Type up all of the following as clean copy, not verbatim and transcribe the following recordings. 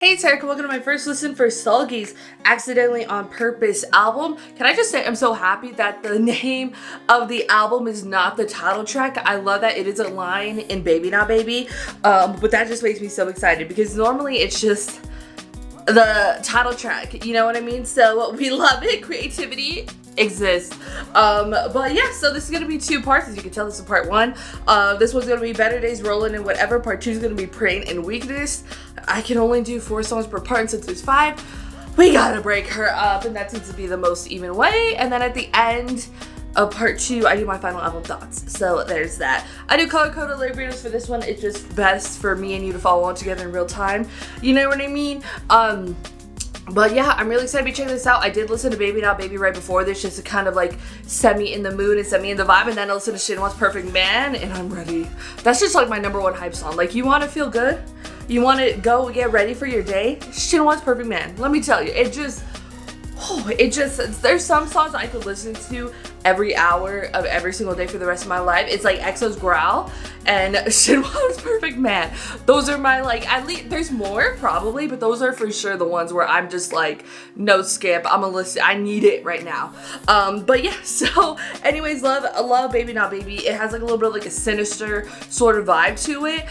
Hey, it's Erika. Welcome to my first listen for SEULGI's Accidentally on Purpose album. Can I just say I'm so happy that the name of the album is not the title track. I love that it is a line in Baby Not Baby, but that just makes me so excited because normally it's just the title track, you know what I mean? So we love it. Creativity exists. But yeah, so this is gonna be two parts. As you can tell, this is part one. This one's gonna be Better Days, Rollin, and Whatever. Part two is gonna be Praying and Weakness. I can only do 4 songs per part, and since there's 5, we gotta break her up, and that seems to be the most even way. And then at the end of part 2, I do my final album thoughts. So there's that. I do color-coded lyric videos for this one. It's just best for me and you to follow along together in real time. You know what I mean? But yeah, I'm really excited to be checking this out. I did listen to Baby Not Baby right before this just to kind of like set me in the mood and set me in the vibe, and then I listened to Justine Perfect Man, and I'm ready. That's just like my #1 hype song. Like, you want to feel good? You want to go get ready for your day? Justine Perfect Man. Let me tell you, there's some songs I could listen to every hour of every single day for the rest of my life. It's like EXO's Growl and Shinhwa's Perfect Man. Those are my, like, at least there's more probably, but those are for sure the ones where I'm just like, no skip, I'm gonna listen, I need it right now. But yeah, so anyways, love Baby Not Baby. It has like a little bit of like a sinister sort of vibe to it.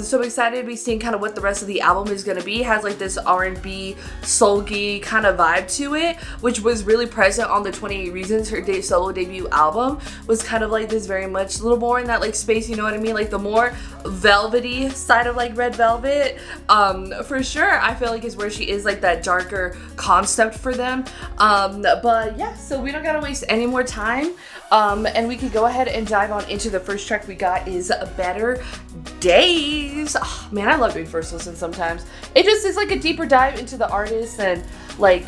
So I'm excited to be seeing kind of what the rest of the album is gonna be. It has like this R&B SEULGI kind of vibe to it, which was really present on the 28 Reasons, her solo debut album. Was kind of like this very much a little more in that like space, you know what I mean, like the more velvety side of like Red Velvet. For sure I feel like is where she is like that darker concept for them. But yeah, so we don't gotta waste any more time, and we could go ahead and dive on into the first track we got. Is Better Days. Oh, man, I love doing first listen sometimes. It just is like a deeper dive into the artist, and like,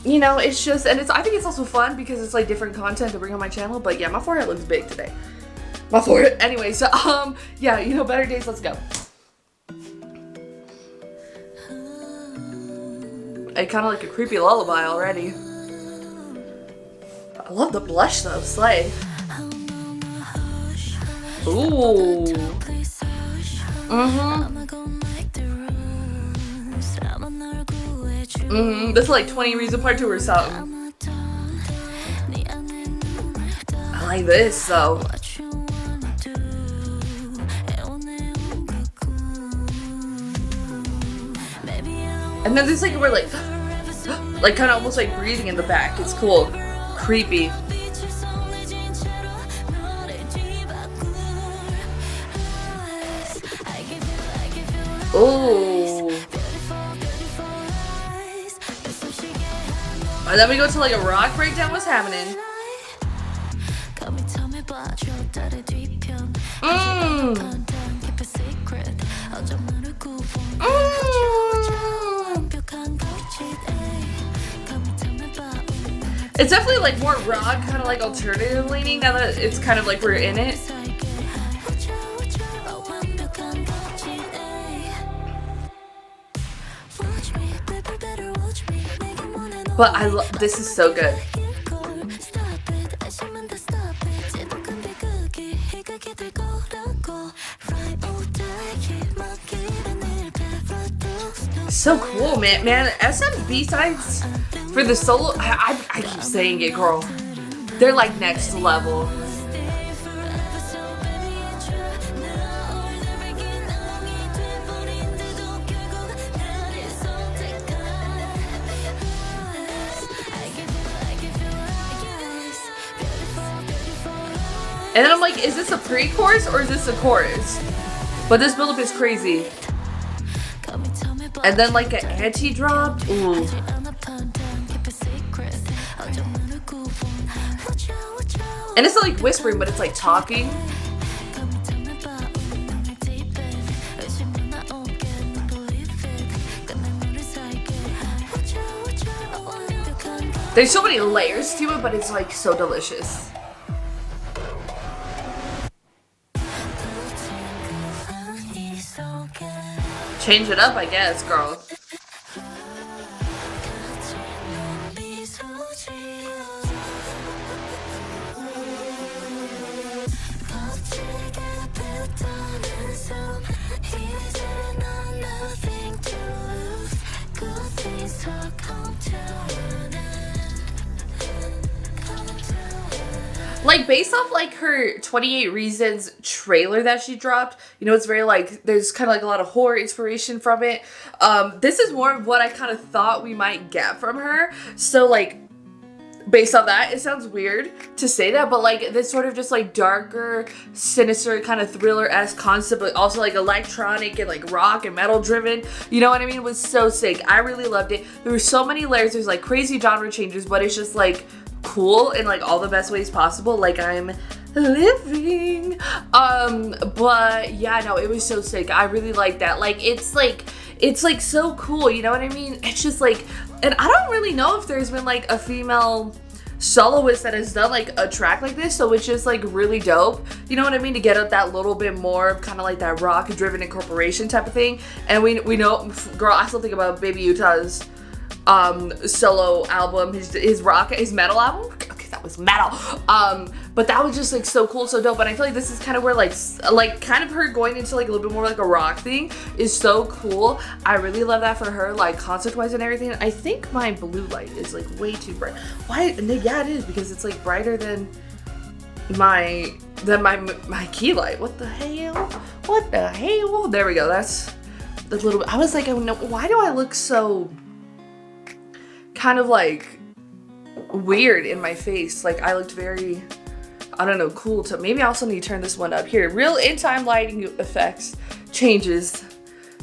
you know, it's just, and I think it's also fun because it's like different content to bring on my channel. But yeah, my forehead looks big today. My forehead. Anyway, so yeah, you know, Better Days, let's go. I kind of like a creepy lullaby already. I love the blush though, slay. Ooh. This is like 20 Reasons Part 2 or something. I like this though. And then there's like we're like kind of almost like breathing in the back. It's cool. Creepy. Ooh. And then we go to like a rock breakdown. What's happening? It's definitely like more rock, kind of like alternative leaning now that it's kind of like we're in it. But I love, this is so good. So cool, man. SM's B-sides for the solo, I keep saying it, girl. They're like next level. And then I'm like, is this a pre-chorus or is this a chorus? But this build-up is crazy. And then like an anti-drop. Ooh. And it's not like whispering, but it's like talking. There's so many layers to it, but it's like so delicious. Change it up, I guess, girl. Like, based off, like, her 28 Reasons trailer that she dropped, you know, it's very, like, there's kind of, like, a lot of horror inspiration from it. This is more of what I kind of thought we might get from her. So, like, based on that, it sounds weird to say that, but, like, this sort of just, like, darker, sinister, kind of thriller-esque concept, but also, like, electronic and, like, rock and metal driven, you know what I mean? It was so sick. I really loved it. There were so many layers. There's, like, crazy genre changes, but it's just, like, cool in, like, all the best ways possible. Like, I'm living. But yeah, no, it was so sick. I really like that. Like, it's like so cool, you know what I mean? It's just like, and I don't really know if there's been like a female soloist that has done like a track like this, so it's just like really dope, you know what I mean, to get up that little bit more kind of like that rock driven incorporation type of thing. And we know, girl, I still think about Baby Utah's solo album, his metal album. Okay, that was metal. But that was just like so cool, so dope. And I feel like this is kind of where like kind of her going into like a little bit more like a rock thing is so cool. I really love that for her, like concert wise and everything. I think my blue light is like way too bright. Why? Yeah, it is, because it's like brighter than my key light. What the hell? What the hell? There we go. That's a little bit. I was like, why do I look so kind of like weird in my face? Like, I looked very, I don't know, cool to, maybe I also need to turn this one up here. Real in-time lighting effects changes.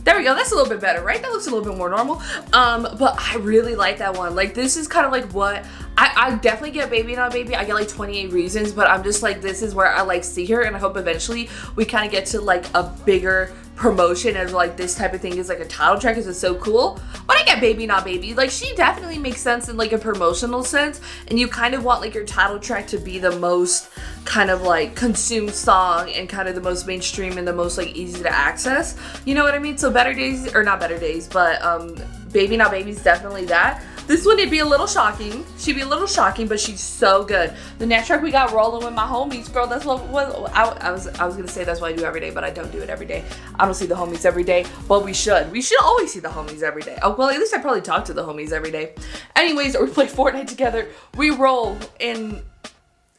There we go. That's a little bit better, right? That looks a little bit more normal. But I really like that one. Like, this is kind of like what I definitely get Baby Not Baby. I get like 28 Reasons, but I'm just like, this is where I like see her, and I hope eventually we kind of get to like a bigger promotion of like this type of thing is like a title track, because it's so cool. But I get Baby Not Baby. Like, she definitely makes sense in like a promotional sense, and you kind of want like your title track to be the most kind of like consumed song and kind of the most mainstream and the most like easy to access, you know what I mean? So Better Days, or not Better Days, but Baby Not Baby is definitely that. This one, it'd be a little shocking. She'd be a little shocking, but she's so good. The next track we got, Rollin' with My Homies, girl. That's what I was gonna say. That's what I do every day, but I don't do it every day. I don't see the homies every day, but we should. We should always see the homies every day. Oh, well, at least I probably talk to the homies every day. Anyways, we play Fortnite together. We roll in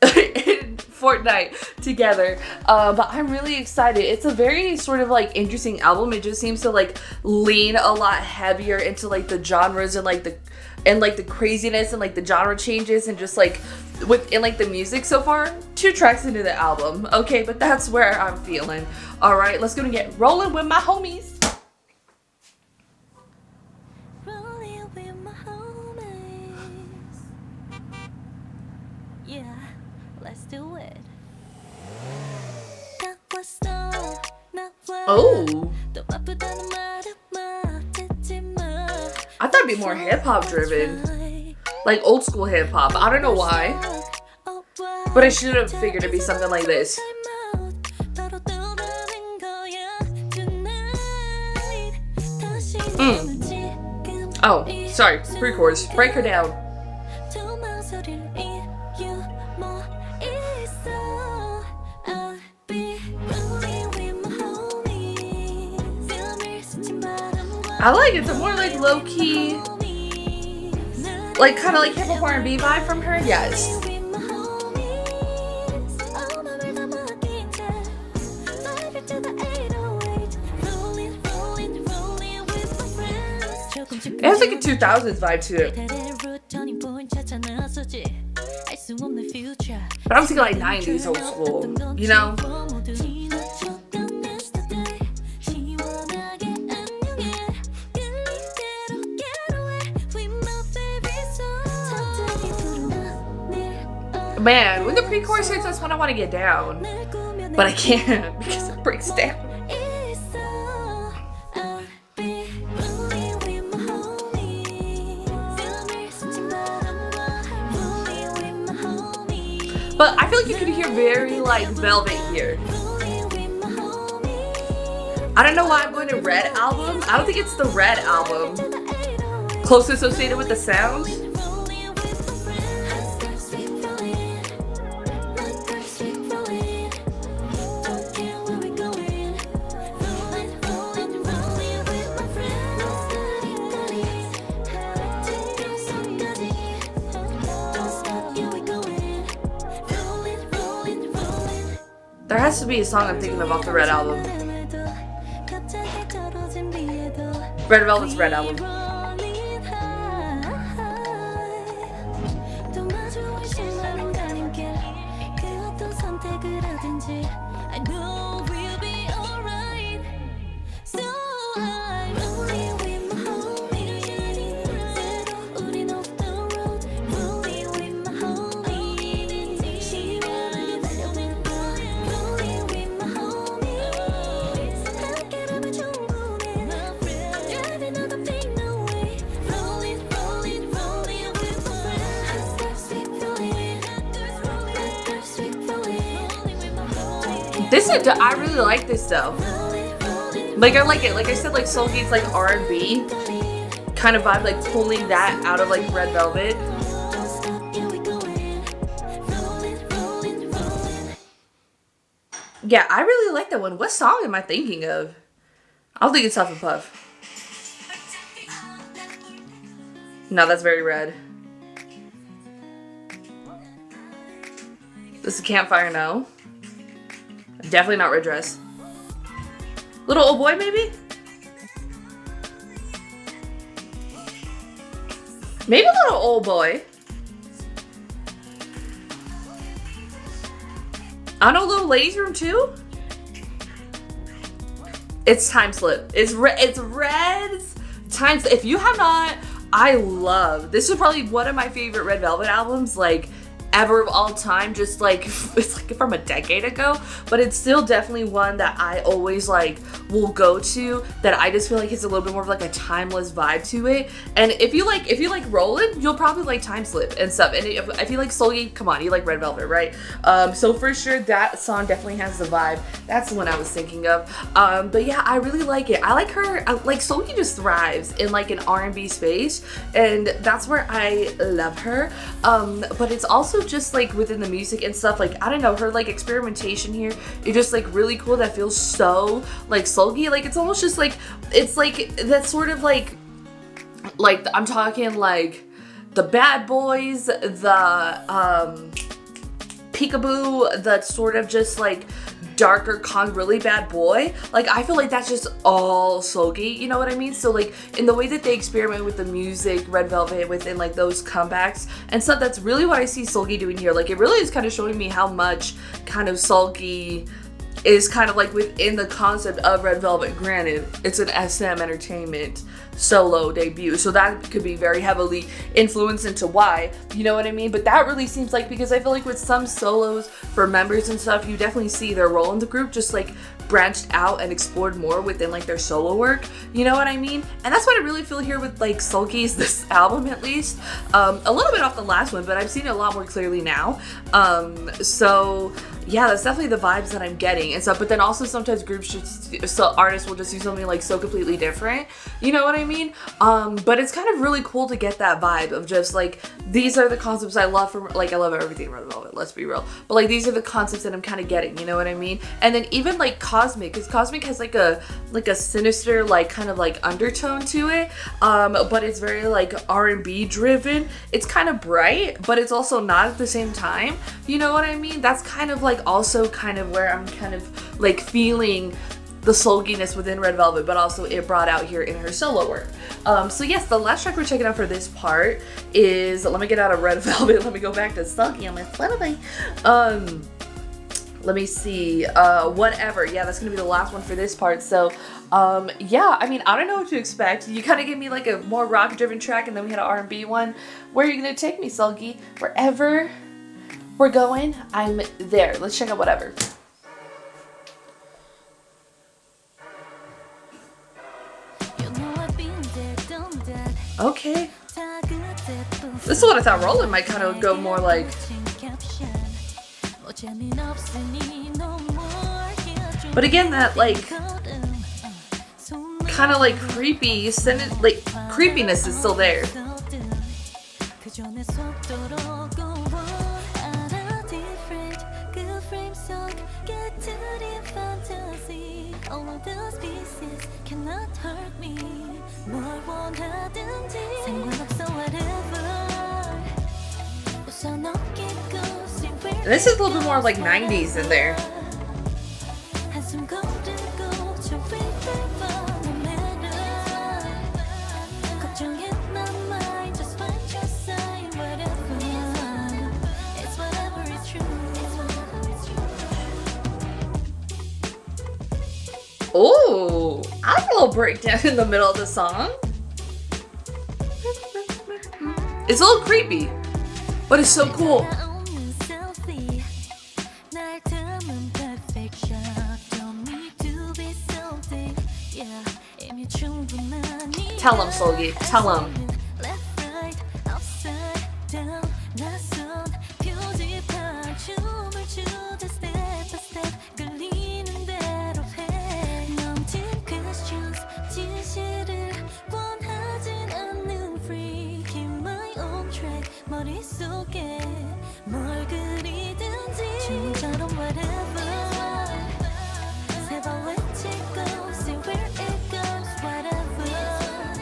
Fortnite together, but I'm really excited. It's a very sort of like interesting album. It just seems to like lean a lot heavier into like the genres and like the craziness and like the genre changes, and just like within like the music so far. 2 tracks into the album, okay, but that's where I'm feeling. All right, let's go and get rolling with my homies. Rolling with my homies. Yeah, let's do it. Oh, I thought it'd be more hip-hop driven, like old school hip-hop. I don't know why, but I should have figured it'd be something like this. Oh, sorry, pre-chorus. Break her down. I like it. It's a more like low-key, like kind of like hip-hop R&B vibe from her. Yes. It has like a 2000s vibe to it. But I'm thinking like 90s old school, you know? Man, when the pre-chorus hits, that's when I want to get down. But I can't because it breaks down. But I feel like you could hear very like Velvet here. I don't know why I'm going to Red album. I don't think it's the Red album. Closely associated with the sound. There has to be a song I'm thinking of off the Red album. Red Velvet's Red album. This is, I really like this though. Like I like it. Like I said, like SEULGI's like R&B kind of vibe, like pulling that out of like Red Velvet. Yeah, I really like that one. What song am I thinking of? I don't think it's Huff and Puff. No, that's very Red. This is Campfire, no. Definitely not Red Dress. Little Old Boy, maybe? Maybe Little Old Boy. I know Little Ladies Room too. It's Time Slip. It's Red's Time Slip. If you have not, I love. This is probably one of my favorite Red Velvet albums, like ever of all time. Just like it's like from a decade ago, but it's still definitely one that I always like will go to, that I just feel like it's a little bit more of like a timeless vibe to it. And if you like Rollin, you'll probably like Time Slip and stuff. And if you like SEULGI, come on, you like Red Velvet, right? So for sure that song definitely has the vibe. That's the one I was thinking of. But yeah, I really like it. I like her. Like SEULGI just thrives in like an R&B space, and that's where I love her. But it's also just like within the music and stuff, like I don't know, her like experimentation here is just like really cool. That feels so like SEULGI. Like it's almost just like, it's like that sort of like I'm talking like the Bad Boys, the Peekaboo, the sort of just like darker really bad boy. Like I feel like that's just all SEULGI, you know what I mean? So like in the way that they experiment with the music, Red Velvet, within like those comebacks and stuff, that's really what I see SEULGI doing here. Like it really is kind of showing me how much kind of SEULGI is kind of like within the concept of Red Velvet. Granted, it's an SM Entertainment solo debut, so that could be very heavily influenced into why, you know what I mean? But that really seems like, because I feel like with some solos for members and stuff, you definitely see their role in the group just like branched out and explored more within like their solo work, you know what I mean? And that's what I really feel here with like SEULGI's this album, at least a little bit off the last one, but I've seen it a lot more clearly now. So yeah, that's definitely the vibes that I'm getting and stuff. But then also sometimes artists will just do something like so completely different, you know what I mean? But it's kind of really cool to get that vibe of just like, these are the concepts I love from, like I love everything Red Velvet, let's be real, but like these are the concepts that I'm kind of getting, you know what I mean? And then even like Cosmic, because Cosmic has like a sinister like kind of like undertone to it, but it's very like R&B driven. It's kind of bright, but it's also not at the same time, you know what I mean? That's kind of like also kind of where I'm kind of like feeling the SEULGI-ness within Red Velvet, but also it brought out here in her solo work. So yes, the last track we're checking out for this part is, let me get out of Red Velvet, let me go back to SEULGI on my Spotify. Let me see, Whatever. Yeah, that's gonna be the last one for this part. So yeah, I mean, I don't know what to expect. You kind of gave me like a more rock driven track, and then we had an R&B one. Where are you gonna take me, SEULGI? Wherever we're going, I'm there. Let's check out Whatever. Okay. This is what I thought Rollin might kind of go more like. But again, that like kind of like creepy, like creepiness is still there. This is a little bit more like 90s in there. Oh, I like a little breakdown in the middle of the song. It's a little creepy, but it's so cool. Tell him, SEULGI. Tell him.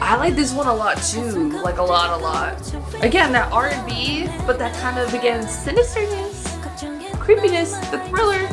I like this one a lot too, like a lot. Again, that R&B, but that kind of, again, sinisterness, creepiness, the thriller.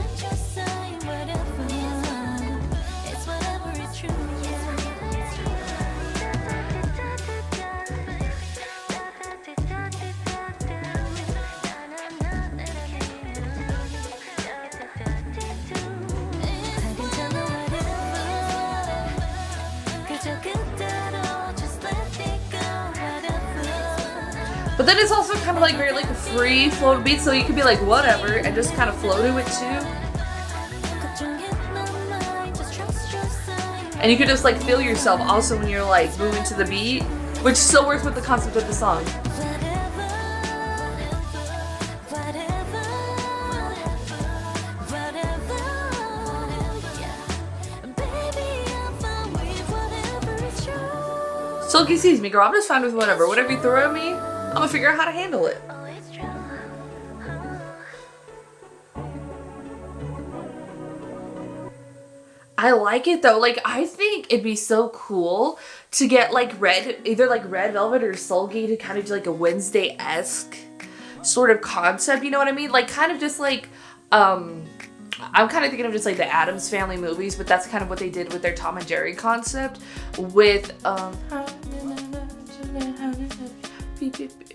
But then it's also kind of like very like a free flow beat, so you could be like whatever and just kind of float to it too. And you could just like feel yourself also when you're like moving to the beat, which still works with the concept of the song. SEULGI sees me, girl. I'm just fine with whatever. Whatever you throw at me, I'm gonna figure out how to handle it. I like it though. Like, I think it'd be so cool to get like either like Red Velvet or SEULGI to kind of do like a Wednesday-esque sort of concept. You know what I mean? Like, kind of just like, I'm kind of thinking of just like the Addams Family movies, but that's kind of what they did with their Tom and Jerry concept with,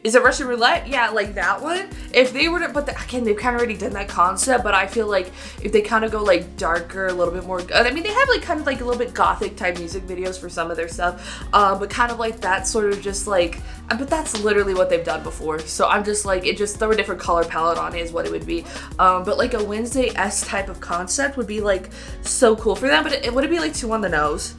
is it Russian Roulette? Yeah, like that one. If they were to, but again, they've kind of already done that concept, but I feel like if they kind of go like darker, a little bit more, I mean, they have like kind of like a little bit gothic type music videos for some of their stuff, but kind of like that sort of just like, but that's literally what they've done before. So I'm just like, it just throw a different color palette on it is what it would be. But like a Wednesday-esque type of concept would be like so cool for them, but it would be like too on the nose.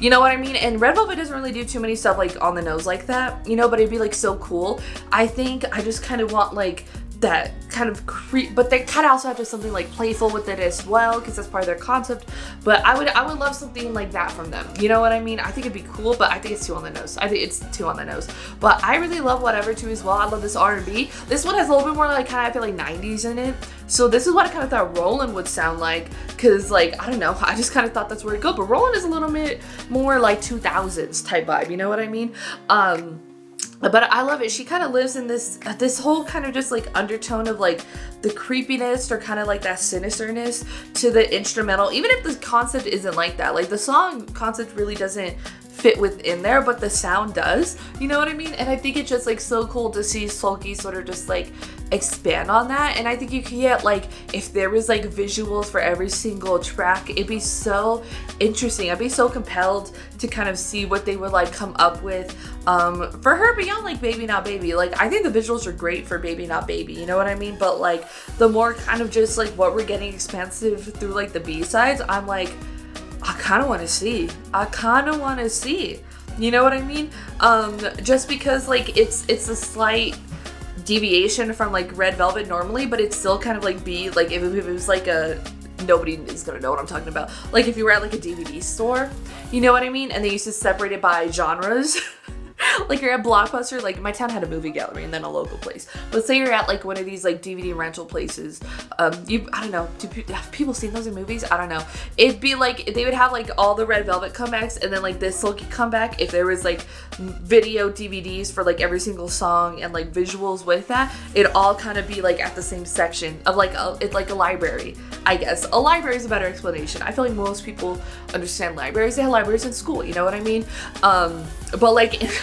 You know what I mean? And Red Velvet doesn't really do too many stuff like on the nose like that, you know, but it'd be like so cool. I think I just kind of want like that kind of but they kind of also have to something like playful with it as well, because that's part of their concept. But I would love something like that from them. You know what I mean? I think it'd be cool, but I think it's too on the nose. I think it's too on the nose. But I really love Whatever too as well. I love this R&B. This one has a little bit more like kind of, I feel like 90s in it. So this is what I kind of thought Rollin would sound like, because like, I don't know, I just kind of thought that's where it'd go. But Rollin is a little bit more like 2000s type vibe, you know what I mean? But I love it. She kind of lives in this whole kind of just like undertone of like the creepiness or kind of like that sinisterness to the instrumental, even if the concept isn't like that. Like the song concept really doesn't fit within there, but the sound does, you know what I mean? And I think it's just like so cool to see SEULGI sort of just like expand on that. And I think you could get like, if there was like visuals for every single track, it'd be so interesting. I'd be so compelled to kind of see what they would like come up with for her beyond like Baby Not Baby. Like, I think the visuals are great for Baby Not Baby, you know what I mean? But like the more kind of just like what we're getting expansive through like the B-sides, I'm like, I kind of want to see. You know what I mean? Just because like it's a slight deviation from like Red Velvet normally, but it's still kind of like like if it was like a, nobody is gonna know what I'm talking about. Like if you were at like a DVD store, you know what I mean? And they used to separate it by genres. Like you're at Blockbuster, like my town had a movie gallery and then a local place. Let's say you're at like one of these like DVD rental places. I don't know, have people seen those in movies? I don't know. It'd be like, they would have like all the Red Velvet comebacks and then like this SEULGI comeback. If there was like video DVDs for like every single song and like visuals with that, it'd all kind of be like at the same section of like, it's like a library, I guess. A library is a better explanation. I feel like most people understand libraries. They have libraries in school, you know what I mean?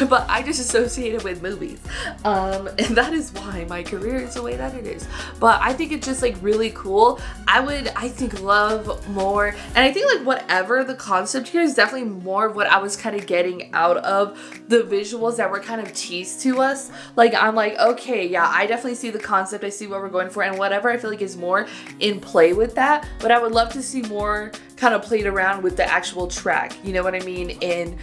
But but I just associate it with movies. And that is why my career is the way that it is. But I think it's just like really cool. I think love more, and I think like whatever the concept here is definitely more of what I was kind of getting out of the visuals that were kind of teased to us. Like I'm like, okay, yeah, I definitely see the concept, I see what we're going for, and whatever I feel like is more in play with that. But I would love to see more kind of played around with the actual track, you know what I mean, in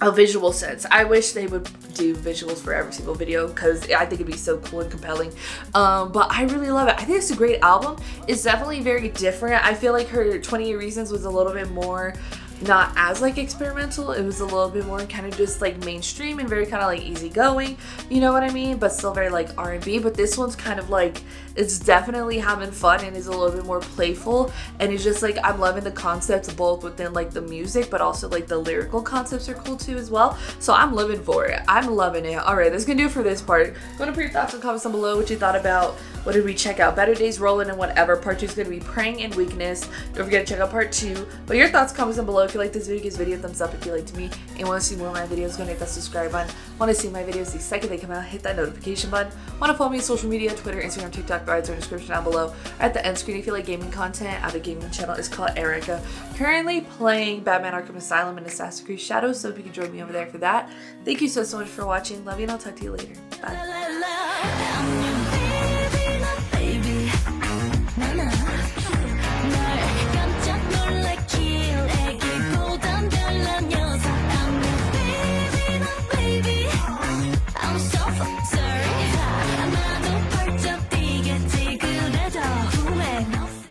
a visual sense. I wish they would do visuals for every single video because I think it'd be so cool and compelling. But I really love it. I think it's a great album. It's definitely very different. I feel like her 28 Reasons was a little bit more not as like experimental. It was a little bit more kind of just like mainstream and very kind of like easygoing, you know what I mean, but still very like R&B. But this one's kind of like, it's definitely having fun and is a little bit more playful, and it's just like I'm loving the concepts both within like the music, but also like the lyrical concepts are cool too as well. So I'm living for it. I'm loving it. All right, that's gonna do it for this part. Go to put your thoughts and comments down below what you thought about what did we check out. Better Days, Rollin, and whatever. Part 2 is going to be Praying and Weakness. Don't forget to check out part 2. But your thoughts, comments down below. If you like this video, give this video a thumbs up. If you liked me and want to see more of my videos, go hit that subscribe button. Want to see my videos the second they come out, hit that notification button. Want to follow me on social media, Twitter, Instagram, TikTok, guides are in the description down below. At the end screen, if you like gaming content, I have a gaming channel. It's called Erika. Currently playing Batman Arkham Asylum and Assassin's Creed Shadows, so if you can join me over there for that. Thank you so much for watching. Love you, and I'll talk to you later. Bye.